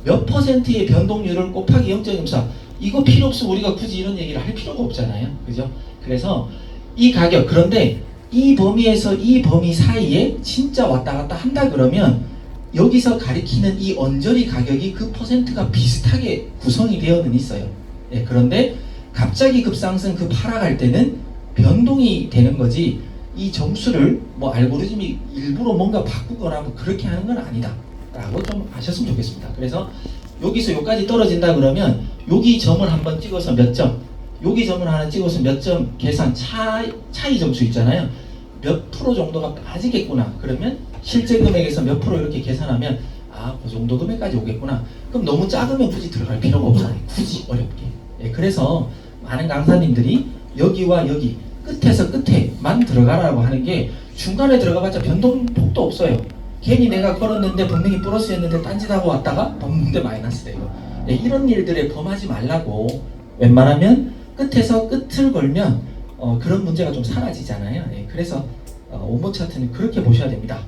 몇 퍼센트의 변동률을 곱하기 0.04 이거 필요 없으면 우리가 굳이 이런 얘기를 할 필요가 없잖아요. 그죠? 그래서 이 가격, 그런데 이 범위에서 이 범위 사이에 진짜 왔다 갔다 한다 그러면 여기서 가리키는 이 언저리 가격이 그 퍼센트가 비슷하게 구성이 되어는 있어요. 예, 그런데 갑자기 급상승 급 하락할 때는 변동이 되는 거지 이 점수를 뭐 알고리즘이 일부러 뭔가 바꾸거나 뭐 그렇게 하는 건 아니다 라고 좀 아셨으면 좋겠습니다. 그래서 여기서 여기까지 떨어진다 그러면 여기 점을 한번 찍어서 몇 점, 여기 점을 하나 찍어서 몇 점 계산 차이 점수 있잖아요. 몇 프로 정도가 빠지겠구나. 그러면 실제 금액에서 몇 프로 이렇게 계산하면 아, 그 정도 금액까지 오겠구나. 그럼 너무 작으면 굳이 들어갈 필요가 없잖아요. 굳이 어렵게. 예, 그래서 많은 강사님들이 여기와 여기 끝에서 끝에만 들어가라고 하는 게 중간에 들어가봤자 변동폭도 없어요. 괜히 내가 걸었는데 분명히 플러스였는데 딴짓하고 왔다가 먹는데 마이너스 되고 예, 이런 일들에 범하지 말라고 웬만하면 끝에서 끝을 걸면 그런 문제가 좀 사라지잖아요. 예, 그래서 원본 차트는 그렇게 보셔야 됩니다.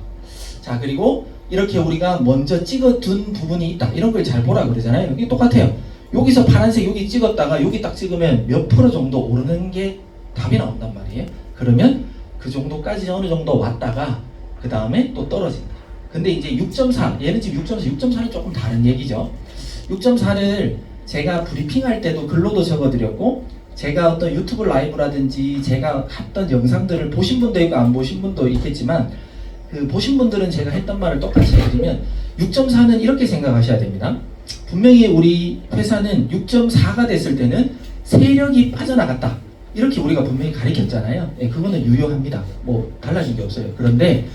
자, 그리고 이렇게 우리가 먼저 찍어둔 부분이 있다. 이런 걸 잘 보라 그러잖아요. 이게 똑같아요. 여기서 파란색 여기 찍었다가 여기 딱 찍으면 몇 프로 정도 오르는 게 답이 나온단 말이에요. 그러면 그 정도까지 어느 정도 왔다가 그 다음에 또 떨어진다. 근데 이제 6.4, 얘는 지금 6.4는 조금 다른 얘기죠. 6.4를 제가 브리핑할 때도 글로도 적어드렸고 제가 어떤 유튜브 라이브라든지 제가 했던 영상들을 보신 분도 있고 안 보신 분도 있겠지만 그 보신 분들은 제가 했던 말을 똑같이 해드리면 6.4는 이렇게 생각하셔야 됩니다. 분명히 우리 회사는 6.4가 됐을 때는 세력이 빠져나갔다. 이렇게 우리가 분명히 가리켰잖아요. 예, 그거는 유효합니다. 뭐 달라진 게 없어요. 그런데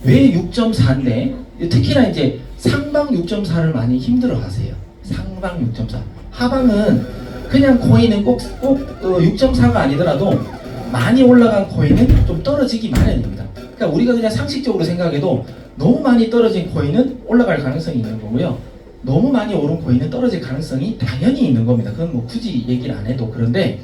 왜 6.4인데 특히나 이제 상방 6.4를 많이 힘들어 하세요. 상방 6.4. 하방은 그냥 코인은 꼭 6.4가 아니더라도 많이 올라간 코인은 좀 떨어지기 마련입니다. 그러니까 우리가 그냥 상식적으로 생각해도 너무 많이 떨어진 코인은 올라갈 가능성이 있는 거고요. 너무 많이 오른 코인은 떨어질 가능성이 당연히 있는 겁니다. 그건 뭐 굳이 얘기를 안 해도. 그런데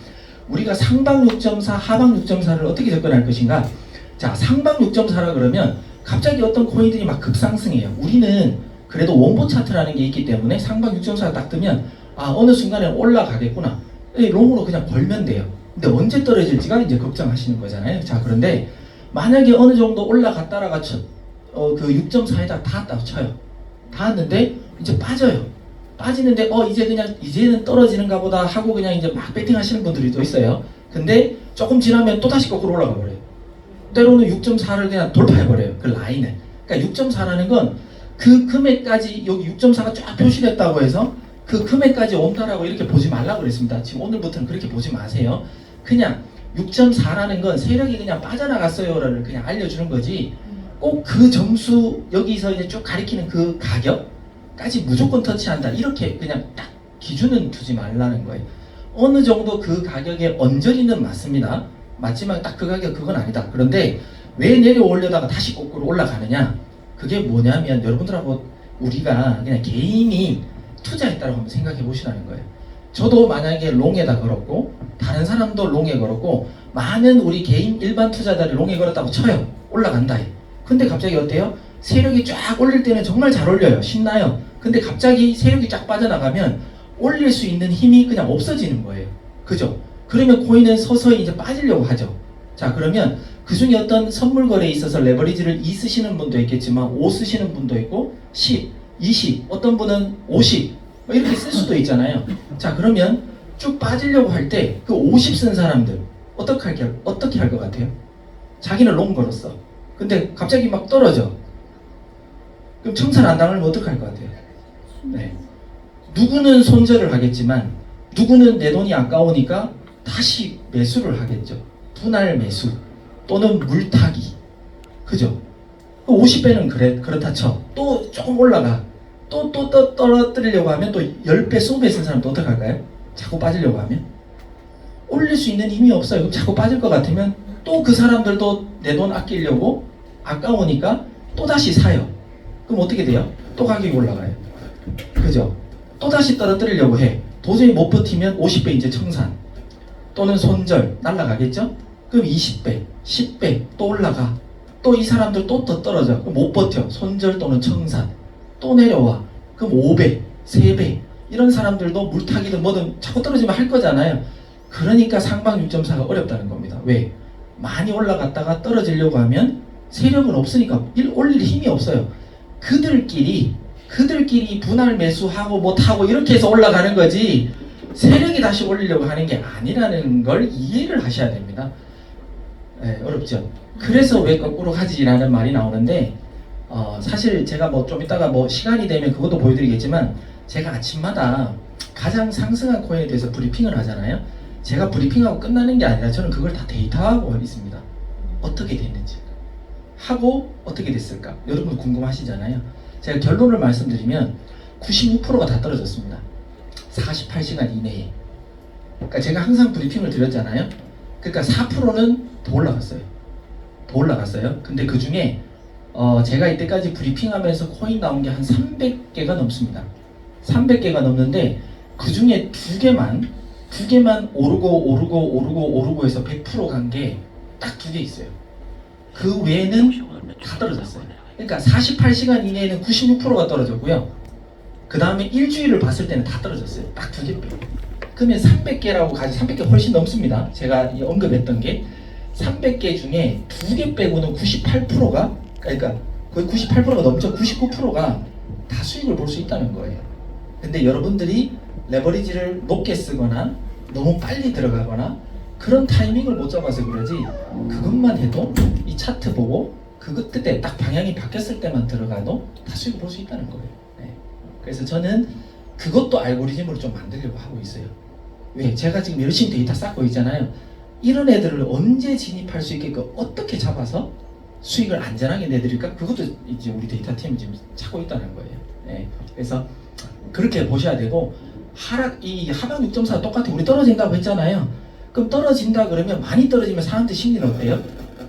우리가 상방 6.4, 하방 6.4를 어떻게 접근할 것인가? 자, 상방 6.4라 그러면 갑자기 어떤 코인들이 막 급상승해요. 우리는 그래도 원본 차트라는 게 있기 때문에 상방 6.4가 딱 뜨면 아, 어느 순간에 올라가겠구나. 롱으로 그냥 걸면 돼요. 근데 언제 떨어질지가 이제 걱정하시는 거잖아요. 자, 그런데 만약에 어느 정도 올라갔다라가 그 6.4에다 닿았다고 쳐요. 닿았는데 이제 빠져요. 빠지는데 이제 그냥 이제는 떨어지는가 보다 하고 그냥 이제 막 배팅 하시는 분들이 또 있어요. 근데 조금 지나면 또 다시 거꾸로 올라가 버려요. 때로는 6.4를 그냥 돌파해 버려요. 그 라인을. 그러니까 6.4라는 건 그 금액까지 여기 6.4가 쫙 표시됐다고 해서 그 금액까지 온다라고 이렇게 보지 말라고 그랬습니다. 지금 오늘부터는 그렇게 보지 마세요. 그냥 6.4라는 건 세력이 그냥 빠져나갔어요를 그냥 알려주는 거지 꼭 그 점수 여기서 이제 쭉 가리키는 그 가격까지 무조건 터치한다 이렇게 그냥 딱 기준은 두지 말라는 거예요. 어느 정도 그 가격의 언저리는 맞습니다. 맞지만 딱 그 가격 그건 아니다. 그런데 왜 내려오려다가 다시 거꾸로 올라가느냐? 그게 뭐냐면 여러분들하고 우리가 그냥 개인이 투자했다고 한번 생각해 보시라는 거예요. 저도 만약에 롱에다 걸었고 다른 사람도 롱에 걸었고 많은 우리 개인 일반 투자자들이 롱에 걸었다고 쳐요. 올라간다. 근데 갑자기 어때요? 세력이 쫙 올릴 때는 정말 잘 올려요. 신나요. 근데 갑자기 세력이 쫙 빠져나가면 올릴 수 있는 힘이 그냥 없어지는 거예요. 그죠? 그러면 코인은 서서히 이제 빠지려고 하죠. 자, 그러면 그 중에 어떤 선물 거래에 있어서 레버리지를 2 쓰시는 분도 있겠지만 5 쓰시는 분도 있고 10, 20, 어떤 분은 50 이렇게 쓸 수도 있잖아요. 자, 그러면 쭉 빠지려고 할 때 그 50 쓴 사람들 어떻게 할 것 같아요? 자기는 롱 걸었어. 근데 갑자기 막 떨어져. 그럼 청산 안 당하면 어떻게 할 것 같아요? 네. 누구는 손절을 하겠지만 누구는 내 돈이 아까우니까 다시 매수를 하겠죠. 분할 매수 또는 물타기. 그죠? 50배는 그렇다 쳐. 또 조금 올라가. 또 떨어뜨리려고 하면 또 10배, 20배 쓴 사람도 어떻게 할까요? 자꾸 빠지려고 하면? 올릴 수 있는 힘이 없어요. 그럼 자꾸 빠질 것 같으면 또 그 사람들도 내 돈 아끼려고 아까우니까 또 다시 사요. 그럼 어떻게 돼요? 또 가격이 올라가요. 그죠? 또 다시 떨어뜨리려고 해. 도저히 못 버티면 50배 이제 청산. 또는 손절 날라가겠죠? 그럼 20배, 10배 또 올라가. 또 이 사람들 또 떨어져. 그럼 못 버텨. 손절 또는 청산. 또 내려와. 그럼 5배, 3배 이런 사람들도 물타기든 뭐든 자꾸 떨어지면 할 거잖아요. 그러니까 상방 6.4가 어렵다는 겁니다. 왜? 많이 올라갔다가 떨어지려고 하면 세력은 없으니까 올릴 힘이 없어요. 그들끼리 분할 매수하고 뭐 타고 이렇게 해서 올라가는 거지 세력이 다시 올리려고 하는 게 아니라는 걸 이해를 하셔야 됩니다. 네, 어렵죠. 그래서 왜 거꾸로 가지라는 말이 나오는데 사실 제가 뭐 좀 이따가 뭐 시간이 되면 그것도 보여드리겠지만 제가 아침마다 가장 상승한 코인에 대해서 브리핑을 하잖아요. 제가 브리핑하고 끝나는 게 아니라 저는 그걸 다 데이터하고 있습니다. 어떻게 됐는지 하고 어떻게 됐을까 여러분 궁금하시잖아요. 제가 결론을 말씀드리면 96%가 다 떨어졌습니다. 48시간 이내에. 그러니까 제가 항상 브리핑을 드렸잖아요. 그러니까 4%는 더 올라갔어요. 근데 그 중에 제가 이때까지 브리핑하면서 코인 나온 게 한 300개가 넘습니다. 300개가 넘는데 그 중에 두 개만 오르고 해서 100% 간 게 딱 두 개 있어요. 그 외에는 다 떨어졌어요. 그러니까 48시간 이내에는 96%가 떨어졌고요. 그 다음에 일주일을 봤을 때는 다 떨어졌어요. 딱 두 개 빼고. 그러면 300개라고 가지 300개 훨씬 넘습니다. 제가 언급했던 게 300개 중에 두 개 빼고는 98%가 그러니까 거의 98%가 넘죠. 99%가 다 수익을 볼 수 있다는 거예요. 근데 여러분들이 레버리지를 높게 쓰거나 너무 빨리 들어가거나 그런 타이밍을 못 잡아서 그러지 그것만 해도 이 차트 보고 그때 딱 방향이 바뀌었을 때만 들어가도 다 수익을 볼 수 있다는 거예요. 네. 그래서 저는 그것도 알고리즘으로 좀 만들려고 하고 있어요. 왜? 제가 지금 열심히 데이터 쌓고 있잖아요. 이런 애들을 언제 진입할 수 있게끔 어떻게 잡아서 수익을 안전하게 내드릴까? 그것도 이제 우리 데이터 팀이 지금 찾고 있다는 거예요. 네. 그래서 그렇게 보셔야 되고 이 하방 6.4 똑같아. 우리 떨어진다고 했잖아요. 그럼 떨어진다 그러면 많이 떨어지면 사람들 심리는 어때요?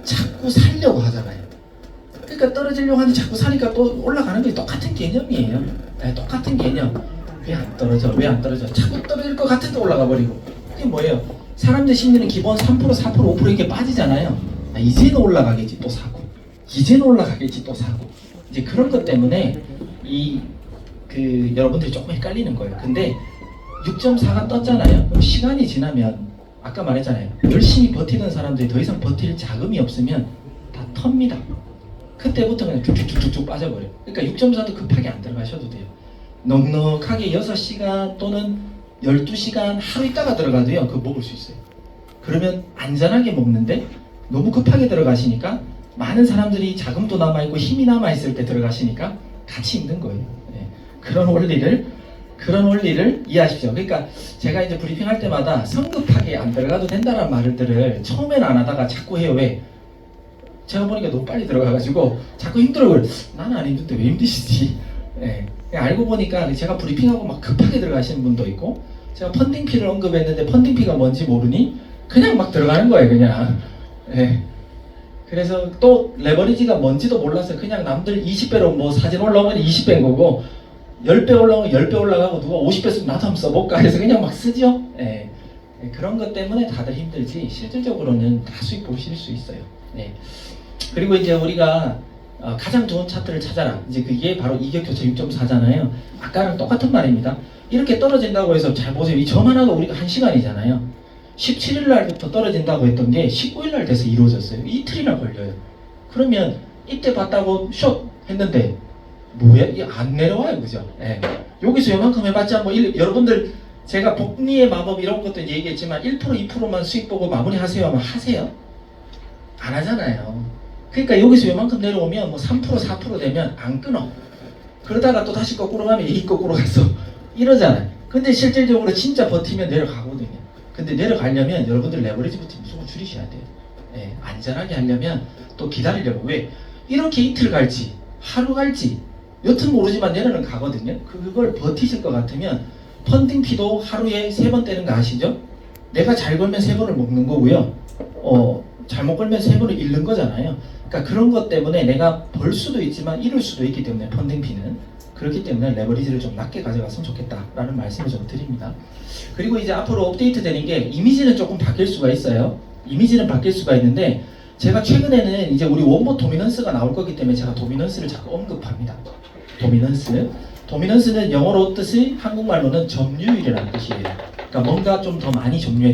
자꾸 살려고 하잖아요. 그러니까 떨어지려고 하는데 자꾸 사니까 또 올라가는 게 똑같은 개념이에요. 네, 똑같은 개념. 왜 안 떨어져? 자꾸 떨어질 것 같은데 올라가 버리고. 그게 뭐예요? 사람들 심리는 기본 3%, 4%, 5% 이렇게 빠지잖아요. 이제는 올라가겠지 또 사고. 이제는 올라가겠지 또 사고. 이제 그런 것 때문에 여러분들이 조금 헷갈리는 거예요. 근데 6.4가 떴잖아요. 그럼 시간이 지나면 아까 말했잖아요. 열심히 버티던 사람들이 더 이상 버틸 자금이 없으면 다 텁니다. 그때부터 그냥 쭉쭉쭉쭉 빠져버려요. 그러니까 6.4도 급하게 안 들어가셔도 돼요. 넉넉하게 6시간 또는 12시간 하루 있다가 들어가도요. 그거 먹을 수 있어요. 그러면 안전하게 먹는데 너무 급하게 들어가시니까 많은 사람들이 자금도 남아있고 힘이 남아있을 때 들어가시니까 같이 힘든 거예요. 네. 그런 원리를 이해하십시오. 그러니까 제가 이제 브리핑할 때마다 성급하게 안 들어가도 된다는 말들을 처음에는 안 하다가 자꾸 해요. 왜? 제가 보니까 너무 빨리 들어가가지고 자꾸 힘들어요. 나는 안 힘든데 왜 힘드시지? 네. 알고 보니까 제가 브리핑하고 막 급하게 들어가시는 분도 있고 제가 펀딩피를 언급했는데 펀딩피가 뭔지 모르니 그냥 막 들어가는 거예요. 그냥. 네. 그래서 또 레버리지가 뭔지도 몰라서 그냥 남들 20배로 뭐 사진 올라오면 20배인 거고 10배 올라오면 10배 올라가고 누가 50배 쓰면 나도 한번 써볼까 해서 그냥 막 쓰죠. 네. 그런 것 때문에 다들 힘들지 실질적으로는 다 수익 보실 수 있어요. 네. 그리고 이제 우리가 가장 좋은 차트를 찾아라. 이제 그게 바로 이격교차 6.4잖아요. 아까랑 똑같은 말입니다. 이렇게 떨어진다고 해서 잘 보세요. 이 점 하나가 우리가 1시간이잖아요. 17일 날부터 떨어진다고 했던 게 19일 날 돼서 이루어졌어요. 이틀이나 걸려요. 그러면 이때 봤다고 숏 했는데 뭐야? 이게 안 내려와요. 그죠? 네. 여기서 요만큼 해봤자 뭐 여러분들 제가 복리의 마법 이런 것도 얘기했지만 1% 2%만 수익 보고 마무리하세요 하면 하세요? 안 하잖아요. 그러니까 여기서 요만큼 내려오면 뭐 3% 4% 되면 안 끊어. 그러다가 또 다시 거꾸로 가면 이 거꾸로 가서 이러잖아요. 근데 실질적으로 진짜 버티면 내려가거든요. 근데 내려가려면 여러분들 레버리지부터 무조건 줄이셔야 돼요. 네, 안전하게 하려면 또 기다리려고. 왜? 이렇게 이틀 갈지 하루 갈지 여튼 모르지만 내려는 가거든요. 그걸 버티실 것 같으면 펀딩 피도 하루에 3번 떼는 거 아시죠? 내가 잘 걸면 3번을 먹는 거고요. 잘못 걸면 3번을 잃는 거잖아요. 그러니까 그런 것 때문에 내가 벌 수도 있지만 잃을 수도 있기 때문에 펀딩 피는 그렇기 때문에 레버리지를 좀 낮게 가져갔으면 좋겠다라는 말씀을 좀 드립니다. 그리고 이제 앞으로 업데이트 되는 게 이미지는 조금 바뀔 수가 있어요. 이미지는 바뀔 수가 있는데 제가 최근에는 이제 우리 원모 도미넌스가 나올 거기 때문에 제가 도미넌스를 자꾸 언급합니다. 도미넌스는 영어로 뜻이 한국말로는 점유율이라는 뜻이에요. 그러니까 뭔가 좀 더 많이 점유해.